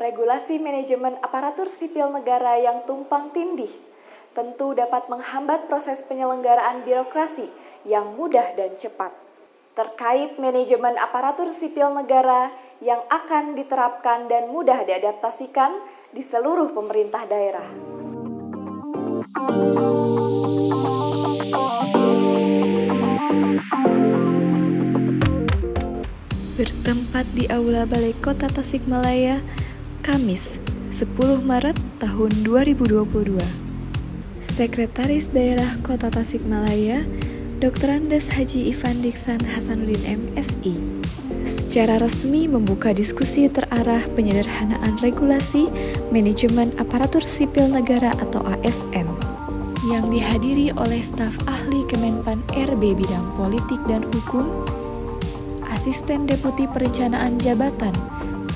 regulasi manajemen aparatur sipil negara yang tumpang tindih tentu dapat menghambat proses penyelenggaraan birokrasi yang mudah dan cepat. Terkait manajemen aparatur sipil negara yang akan diterapkan dan mudah diadaptasikan di seluruh pemerintah daerah. Bertempat di Aula Balai Kota Tasikmalaya, Kamis, 10 Maret tahun 2022. Sekretaris Daerah Kota Tasikmalaya, Dr. Andes Haji Ivan Diksan Hasanuddin MSI, secara resmi membuka diskusi terarah penyederhanaan regulasi manajemen aparatur sipil negara atau ASN yang dihadiri oleh staf ahli Kemenpan RB bidang politik dan hukum, Asisten Deputi Perencanaan Jabatan,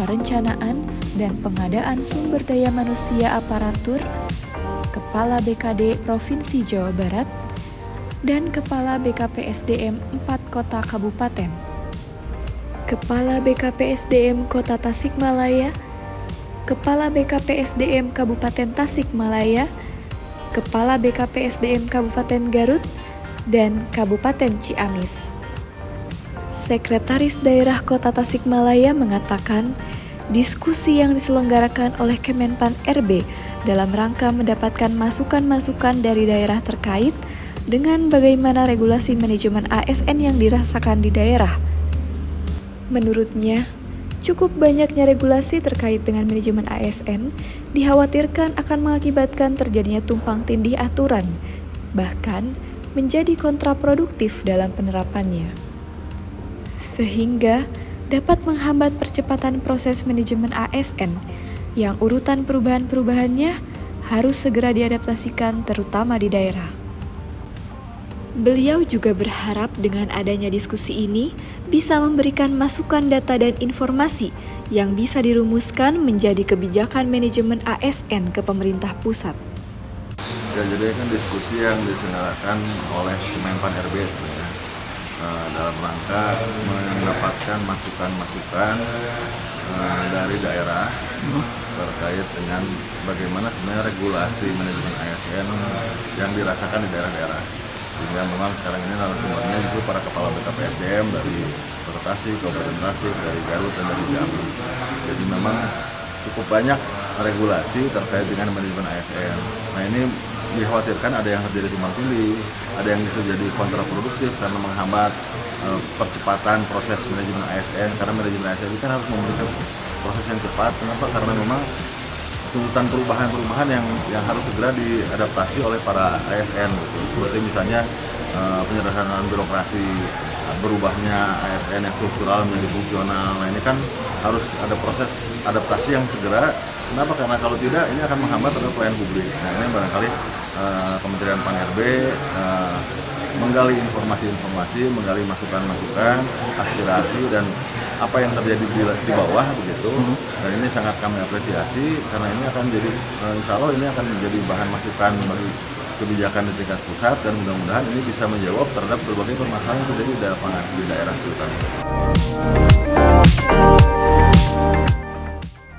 Perencanaan dan Pengadaan Sumber Daya Manusia Aparatur, Kepala BKD Provinsi Jawa Barat, dan Kepala BKPSDM 4 Kota Kabupaten, Kepala BKPSDM Kota Tasikmalaya, Kepala BKPSDM Kabupaten Tasikmalaya, Kepala BKPSDM Kabupaten Garut, dan Kabupaten Ciamis. Sekretaris Daerah Kota Tasikmalaya mengatakan, diskusi yang diselenggarakan oleh Kemenpan RB dalam rangka mendapatkan masukan-masukan dari daerah terkait dengan bagaimana regulasi manajemen ASN yang dirasakan di daerah. Menurutnya, cukup banyaknya regulasi terkait dengan manajemen ASN dikhawatirkan akan mengakibatkan terjadinya tumpang tindih aturan, bahkan menjadi kontraproduktif dalam penerapannya, sehingga dapat menghambat percepatan proses manajemen ASN yang urutan perubahan-perubahannya harus segera diadaptasikan terutama di daerah. Beliau juga berharap dengan adanya diskusi ini bisa memberikan masukan data dan informasi yang bisa dirumuskan menjadi kebijakan manajemen ASN ke pemerintah pusat. Ya, jadi kan diskusi yang diselenggarakan oleh Kemenpan RB dalam rangka mendapatkan masukan-masukan dari daerah terkait dengan bagaimana sebenarnya regulasi manajemen ASN yang dirasakan di daerah-daerah. Sehingga memang sekarang ini narasumbernya itu para kepala BKPSDM dari Kota Tasik, Kabupaten Tasik, dari Garut, dan dari Ciamis. Jadi memang cukup banyak regulasi terkait dengan manajemen ASN. Nah, ini dikhawatirkan ada yang terjadi tumpang tindih, ada yang bisa jadi kontraproduktif karena menghambat percepatan proses manajemen ASN, karena manajemen ASN itu kan harus memberikan proses yang cepat. Kenapa? Karena memang tuntutan perubahan-perubahan yang harus segera diadaptasi oleh para ASN gitu. Seperti misalnya penyederhanaan birokrasi, berubahnya ASN yang struktural menjadi fungsional. Nah, ini kan harus ada proses adaptasi yang segera. Kenapa? Karena kalau tidak ini akan menghambat terhadap pelayanan publik. Nah, ini barangkali Kementerian Pan RB menggali informasi-informasi, menggali masukan-masukan, aspirasi dan apa yang terjadi di bawah begitu. Dan ini sangat kami apresiasi karena ini akan jadi insya Allah ini akan menjadi bahan masukan bagi kebijakan di tingkat pusat, dan mudah-mudahan ini bisa menjawab terhadap berbagai permasalahan yang terjadi di daerah terutama.